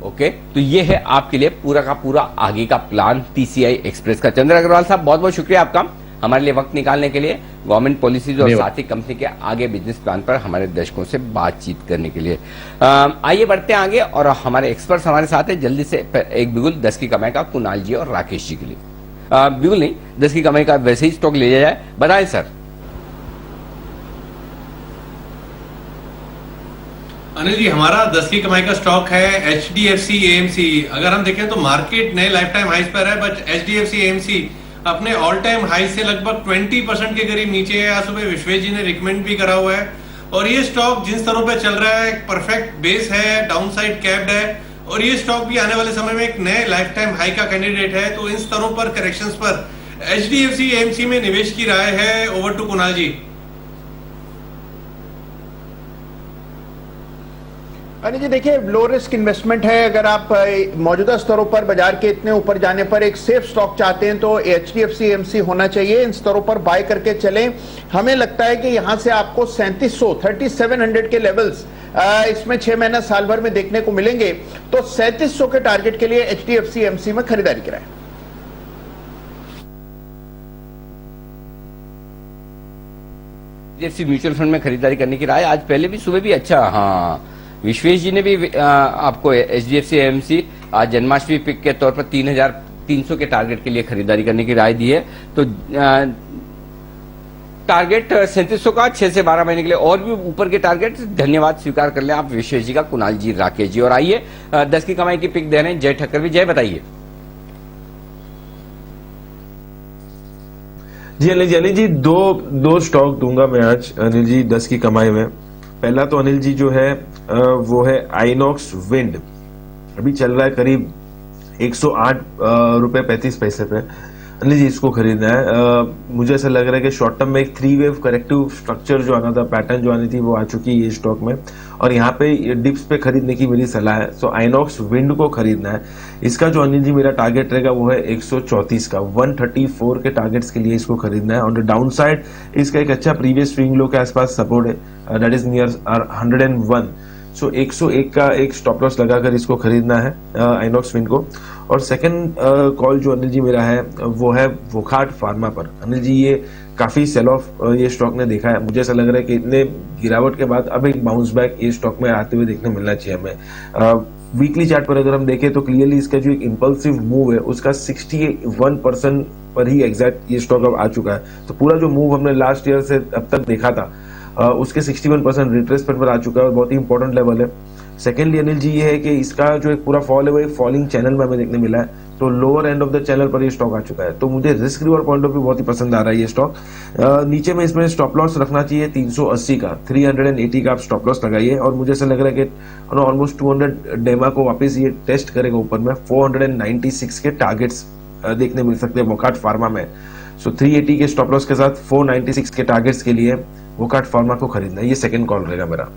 ओके, तो ये है आपके लिए पूरा का पूरा आगे का प्लान टीसीआई एक्सप्रेस का। चंद्र अग्रवाल साहब, बहुत बहुत शुक्रिया आपका हमारे लिए वक्त निकालने के लिए, गवर्नमेंट पॉलिसीज और साथ ही कंपनी के आगे बिजनेस प्लान पर हमारे दर्शकों से बातचीत करने के लिए। आइए बढ़ते हैं आगे और हमारे एक्सपर्ट्स हमारे साथ है। जल्दी से एक बिगुल 10 की कमाई का कुणाल जी और राकेश जी के लिए। बिगुल नहीं, 10 की कमाई का वैसे ही स्टॉक ले जाए, बताएं सर। अनिल जी, हमारा 10 की कमाई का स्टॉक है HDFC AMC। अगर हम देखें तो मार्केट नए लाइफ टाइम हाइस पर है, बट HDFC AMC अपने ऑल टाइम हाई से लगभग 20% के करीब नीचे है। आज सुबह विश्वेश जी ने रिकमेंड भी करा हुआ है और ये स्टॉक जिन स्तरों पे चल रहा है एक परफेक्ट बेस है, डाउन साइड कैप्ड है और ये स्टॉक भी आने वाले समय में एक नए लाइफ टाइम हाई का कैंडिडेट है। तो इन स्तरों पर करेक्शंस पर HDFC AMC में निवेश की राय है। ओवर टू कुणाल जी। अनिल जी, देखिए, लो रिस्क इन्वेस्टमेंट है। अगर आप मौजूदा स्तरों पर बाजार के इतने ऊपर जाने पर एक सेफ स्टॉक चाहते हैं तो HDFC AMC होना चाहिए। इन स्तरों पर बाय करके चलें। हमें लगता है कि यहां से आपको 3700 के लेवल्स इसमें 6 महीना साल भर में देखने को मिलेंगे। तो 3700 के टारगेट के लिए HDFC AMC में खरीदारी कराएं। HDFC म्यूचुअल फंड में खरीदारी करने की राय। आज पहले भी सुबह भी अच्छा, हाँ, विश्वेश जी ने भी आपको HDFC AMC आज जन्माष्टमी पिक के तौर पर 3300 के टारगेट के लिए खरीदारी करने की राय दी है। तो टारगेट 3700 का 6 से 12 महीने के लिए और भी ऊपर के टारगेट धन्यवाद स्वीकार कर लें आप विश्वेश जी का, कुणाल जी, राकेश जी। और आइए 10 की कमाई की पिक दे रहे हैं जय ठक्कर भी। जय, बताइए। जी अनिल जी, दो स्टॉक दूंगा मैं आज अनिल जी 10 की कमाई में। पहला तो अनिल जी जो है वो है आइनॉक्स विंड, अभी चल रहा है करीब 108 रुपए 35 पैसे पे। अनिल जी इसको खरीदना है। मुझे ऐसा लग रहा है कि शॉर्ट टर्म में एक 3 वेव करेक्टिव स्ट्रक्चर जो आना था, पैटर्न जो आनी थी, वो आ चुकी है ये स्टॉक में और यहाँ पे डिप्स पे खरीदने की मेरी सलाह है। सो आइनॉक्स विंड को खरीदना है। इसका जो अनिल जी मेरा टारगेट रहेगा वो है 134 का, 134 के टारगेट्स के लिए इसको खरीदना है। ऑन द डाउन साइड इसका एक अच्छा प्रीवियस स्विंग लो के आसपास सपोर्ट है, दैट इज नियर 101। सो 101 का एक स्टॉप लॉस लगाकर इसको खरीदना है आइनॉक्स विंड को। और सेकंड कॉल जो अनिल जी मेरा है वो है वोखार्ट फार्मा पर। अनिल जी ये काफी सेल ऑफ ये स्टॉक ने देखा है, मुझे ऐसा लग रहा है कि इतने गिरावट के बाद अब एक बाउंस बैक ये स्टॉक में आते हुए देखने मिलना चाहिए हमें। वीकली चार्ट पर अगर हम देखें तो क्लियरली इसका जो एक इंपल्सिव मूव है उसका 61% पर ही एग्जैक्ट ये स्टॉक अब आ चुका है। तो पूरा जो मूव हमने लास्ट ईयर से अब तक देखा था उसके 61% रिट्रेसमेंट पर आ चुका है और बहुत ही इंपॉर्टेंट लेवल है। सेकेंडली अनिल जी ये है कि इसका जो एक पूरा फॉल है वो एक फॉलिंग चैनल में हमें देखने मिला है, तो lower end of the channel पर ये स्टॉक आ चुका है। तो मुझे risk reward point of view बहुत ही पसंद आ रहा है ये स्टॉक। नीचे में इसमें स्टॉप लॉस रखना चाहिए 380 का, 380 का आप स्टॉप लॉस लगाइए। और मुझे ऐसा लग रहा है कि ऑलमोस्ट 200 डेमा को वापस ये टेस्ट करेगा ऊपर में। 496 के टारगेट्स देखने मिल सकते हैं वोखार्ट फार्मा में। सो 380 के स्टॉप लॉस के साथ 496 के टारगेट्स के लिए वोखार्ट फार्मा को खरीदना है। ये सेकंड कॉल रहेगा मेरा।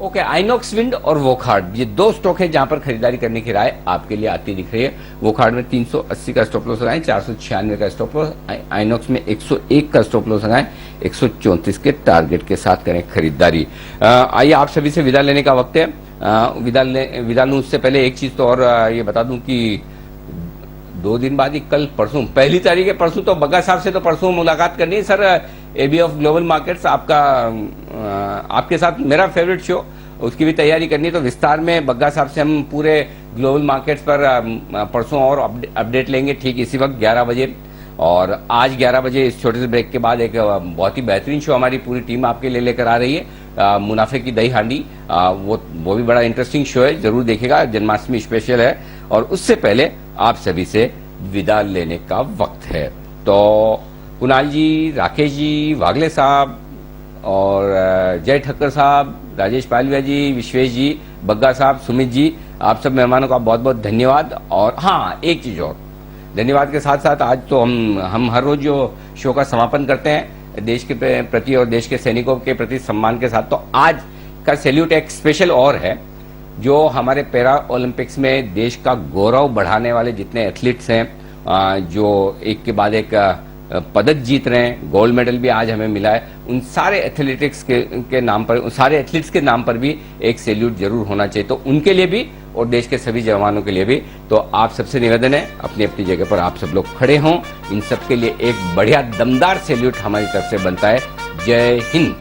ओके, आइनॉक्स विंड और वोखार्ट ये दो स्टॉक है जहां पर खरीदारी करने की राय आपके लिए आती दिख रही है। वोखार्ट में 380 का स्टॉप लॉस लगाएं, 496 का स्टॉप लॉस। आइनॉक्स में 101 का स्टॉप लॉस लगाएं, 134 के टारगेट के साथ करें खरीदारी। आइए आप सभी से विदा लेने का वक्त है। विदा लूं उससे पहले एक चीज तो और ये बता दूं कि 2 दिन बाद ही कल परसों 1 तारीख है, परसों तो बग्गा साहब से तो परसों मुलाकात करनी है sir. AB of global markets आपके साथ मेरा फेवरेट शो, उसकी भी तैयारी करनी है। तो विस्तार में बग्गा साहब से हम पूरे ग्लोबल मार्केट्स पर परसों और अपडेट लेंगे ठीक इसी वक्त 11 बजे। और आज 11 बजे इस छोटे से ब्रेक के बाद एक बहुत ही बेहतरीन शो हमारी पूरी टीम आपके लिए लेकर आ रही है। मुनाफे की दही हांडी, वो भी बड़ा इंटरेस्टिंग शो है, जरूर देखिएगा, जन्माष्टमी स्पेशल है। और उससे पहले आप सभी से विदा लेने का वक्त है। तो कुणाल जी, राकेश जी, वागले साहब और जय ठक्कर साहब, राजेश पालविया जी, विश्वेश जी, बग्गा साहब, सुमित जी, आप सब मेहमानों का बहुत बहुत धन्यवाद। और हाँ, एक चीज और, धन्यवाद के साथ साथ आज तो हम हर रोज जो शो का समापन करते हैं देश के प्रति और देश के सैनिकों के प्रति सम्मान के साथ, तो आज का सैल्यूट एक स्पेशल और है, जो हमारे पैरा ओलंपिक्स में देश का गौरव बढ़ाने वाले जितने एथलीट्स हैं, जो एक के बाद एक पदक जीत रहे हैं, गोल्ड मेडल भी आज हमें मिला है, उन सारे एथलेटिक्स के नाम पर, उन सारे एथलीट्स के नाम पर भी एक सैल्यूट जरूर होना चाहिए। तो उनके लिए भी और देश के सभी जवानों के लिए भी। तो आप सबसे निवेदन है, अपनी अपनी जगह पर आप सब लोग खड़े हों, इन सब के लिए एक बढ़िया दमदार सैल्यूट हमारी तरफ से बनता है। जय हिंद।